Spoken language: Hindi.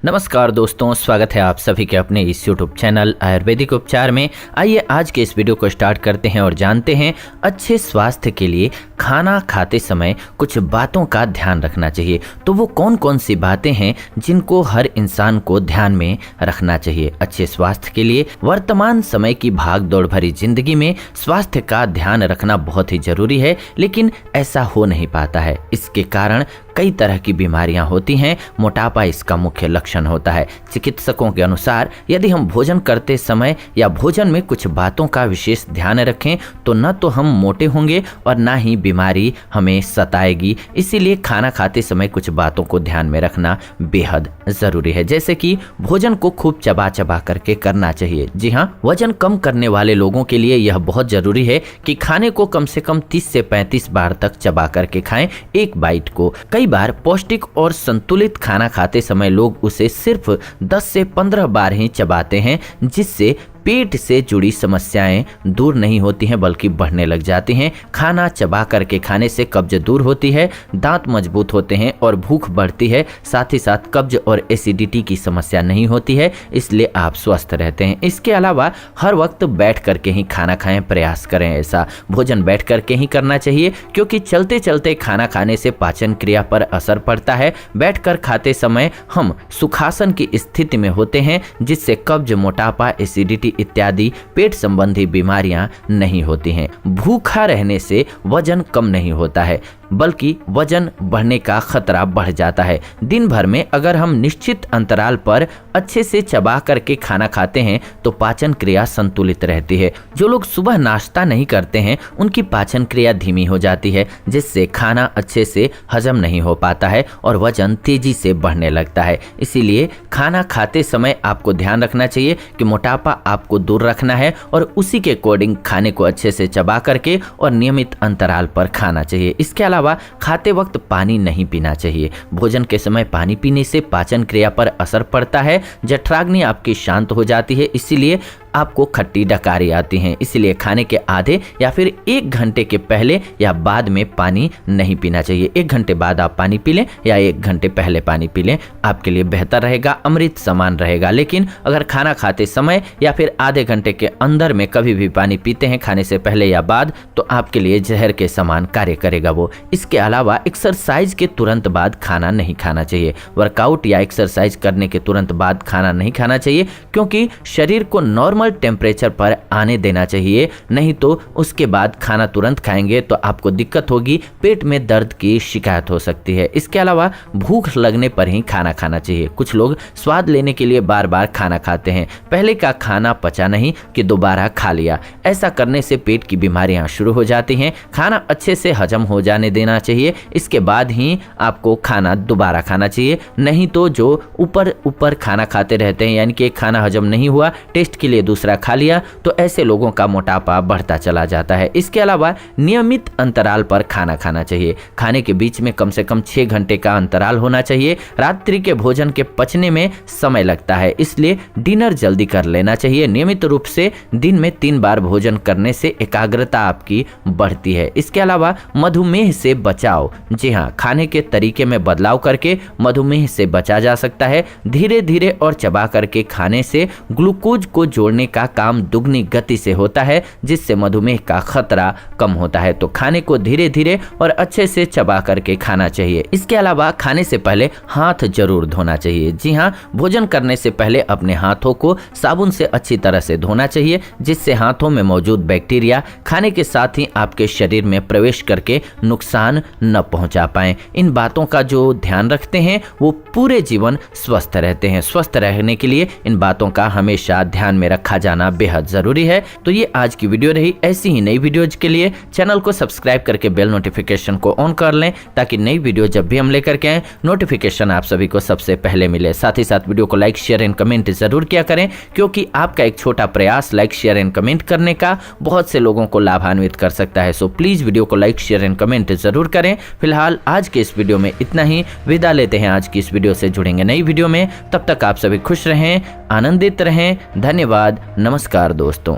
नमस्कार दोस्तों, स्वागत है आप सभी के अपने इस यूट्यूब चैनल आयुर्वेदिक उपचार में। आइए आज के इस वीडियो को स्टार्ट करते हैं और जानते हैं अच्छे स्वास्थ्य के लिए खाना खाते समय कुछ बातों का ध्यान रखना चाहिए। तो वो कौन कौन सी बातें हैं जिनको हर इंसान को ध्यान में रखना चाहिए अच्छे स्वास्थ्य के लिए। वर्तमान समय की भाग दौड़ भरी जिंदगी में स्वास्थ्य का ध्यान रखना बहुत ही जरूरी है, लेकिन ऐसा हो नहीं पाता है। इसके कारण कई तरह की बीमारियां होती हैं। मोटापा इसका मुख्य लक्षण होता है। चिकित्सकों के अनुसार यदि हम भोजन करते समय या भोजन में कुछ बातों का विशेष ध्यान रखें तो न तो हम मोटे होंगे और ना ही बीमारी हमें सताएगी। इसीलिए खाना खाते समय कुछ बातों को ध्यान में रखना बेहद जरूरी है, जैसे कि भोजन को खूब चबा चबा करके करना चाहिए। जी हाँ, वजन कम करने वाले लोगों के लिए यह बहुत जरूरी है कि खाने को कम से कम 30 से 35 बार तक चबा करके खाएं एक बाइट को। कई बार पौष्टिक और संतुलित खाना खाते समय लोग उसे सिर्फ 10 से 15 बार ही चबाते हैं, जिससे पेट से जुड़ी समस्याएं दूर नहीं होती हैं बल्कि बढ़ने लग जाती हैं। खाना चबा करके खाने से कब्ज दूर होती है, दांत मजबूत होते हैं और भूख बढ़ती है। साथ ही साथ कब्ज और एसिडिटी की समस्या नहीं होती है, इसलिए आप स्वस्थ रहते हैं। इसके अलावा हर वक्त बैठ करके ही खाना खाएं, प्रयास करें ऐसा भोजन बैठ करके ही करना चाहिए, क्योंकि चलते चलते खाना खाने से पाचन क्रिया पर असर पड़ता है। बैठकर खाते समय हम सुखासन की स्थिति में होते हैं, जिससे कब्ज, मोटापा, एसिडिटी इत्यादि पेट संबंधी बीमारियां नहीं होती हैं। भूखा रहने से वजन कम नहीं होता है बल्कि वजन बढ़ने का खतरा बढ़ जाता है। दिन भर में अगर हम निश्चित अंतराल पर अच्छे से चबा करके खाना खाते हैं तो पाचन क्रिया संतुलित रहती है। जो लोग सुबह नाश्ता नहीं करते हैं उनकी पाचन क्रिया धीमी हो जाती है, जिससे खाना अच्छे से हजम नहीं हो पाता है और वजन तेजी से बढ़ने लगता है। इसीलिए खाना खाते समय आपको ध्यान रखना चाहिए कि मोटापा आपको दूर रखना है और उसी के अकॉर्डिंग खाने को अच्छे से चबा करके और नियमित अंतराल पर खाना चाहिए। इसके अलावा खाते वक्त पानी नहीं पीना चाहिए। भोजन के समय पानी पीने से पाचन क्रिया पर असर पड़ता है, जठराग्नि आपकी शांत हो जाती है, इसीलिए आपको खट्टी डकारी आती हैं। इसलिए खाने के आधे या फिर 1 घंटे के पहले या बाद में पानी नहीं पीना चाहिए। 1 घंटे बाद आप पानी पी लें या 1 घंटे पहले पानी पी लें, आपके लिए बेहतर रहेगा, अमृत समान रहेगा। लेकिन अगर खाना खाते समय या फिर आधे घंटे के अंदर में कभी भी पानी पीते हैं खाने से पहले या बाद, तो आपके लिए जहर के समान कार्य करेगा वो। इसके अलावा एक्सरसाइज के तुरंत बाद खाना नहीं खाना चाहिए। वर्कआउट या एक्सरसाइज करने के तुरंत बाद खाना नहीं खाना चाहिए, क्योंकि शरीर को नॉर्मल टेम्परेचर पर आने देना चाहिए। नहीं तो उसके बाद खाना तुरंत खाएंगे तो आपको दिक्कत होगी, पेट में दर्द की शिकायत हो सकती है। इसके अलावा भूख लगने पर ही खाना खाना चाहिए। कुछ लोग स्वाद लेने के लिए बार बार खाना खाते हैं, पहले का खाना पचा नहीं कि दोबारा खा लिया। ऐसा करने से पेट की बीमारियां शुरू हो जाती हैं। खाना अच्छे से हजम हो जाने देना चाहिए, इसके बाद ही आपको खाना दोबारा खाना चाहिए। नहीं तो जो ऊपर ऊपर खाना खाते रहते हैं, यानी कि खाना हजम नहीं हुआ, टेस्ट के लिए दूसरा खा लिया, तो ऐसे लोगों का मोटापा बढ़ता चला जाता है। इसके अलावा नियमित अंतराल पर खाना खाना चाहिए। खाने के बीच में कम से कम 6 घंटे का अंतराल होना चाहिए। रात्रि के भोजन के पचने में समय लगता है, इसलिए डिनर जल्दी कर लेना चाहिए। नियमित रूप से दिन में 3 बार भोजन करने से एकाग्रता आपकी बढ़ती है। इसके अलावा मधुमेह से बचाव। जी हाँ, खाने के तरीके में बदलाव करके मधुमेह से बचा जा सकता है। धीरे धीरे और चबा करके खाने से ग्लूकोज को जोड़ने का काम दुगनी गति से होता है, जिससे मधुमेह का खतरा कम होता है। तो खाने को धीरे धीरे और अच्छे से चबा करके खाना चाहिए। इसके अलावा खाने से पहले हाथ जरूर धोना चाहिए। जी हाँ, भोजन करने से पहले अपने हाथों को साबुन से अच्छी तरह से धोना चाहिए, जिससे हाथों में मौजूद बैक्टीरिया खाने के साथ ही आपके शरीर में प्रवेश करके नुकसान न पहुंचा पाए। इन बातों का जो ध्यान रखते हैं वो पूरे जीवन स्वस्थ रहते हैं। स्वस्थ रहने के लिए इन बातों का हमेशा ध्यान में रखा जाना बेहद जरूरी है। तो ये आज की वीडियो रही। ऐसी ही नई वीडियोज के लिए चैनल को सब्सक्राइब करके बेल नोटिफिकेशन को ऑन कर लें, ताकि नई वीडियो जब भी हम लेकर के आए नोटिफिकेशन आप सभी को सबसे पहले मिले। साथ ही साथ वीडियो को लाइक, शेयर एंड कमेंट जरूर किया करें, क्योंकि आपका एक छोटा प्रयास लाइक, शेयर एंड कमेंट करने का बहुत से लोगों को लाभान्वित कर सकता है। सो प्लीज वीडियो को लाइक, शेयर एंड कमेंट जरूर करें। फिलहाल आज के इस वीडियो में इतना ही। विदा लेते हैं आज की इस वीडियो से। जुड़ेंगे नई वीडियो में, तब तक आप सभी खुश रहें, आनंदित रहें। धन्यवाद, नमस्कार दोस्तों।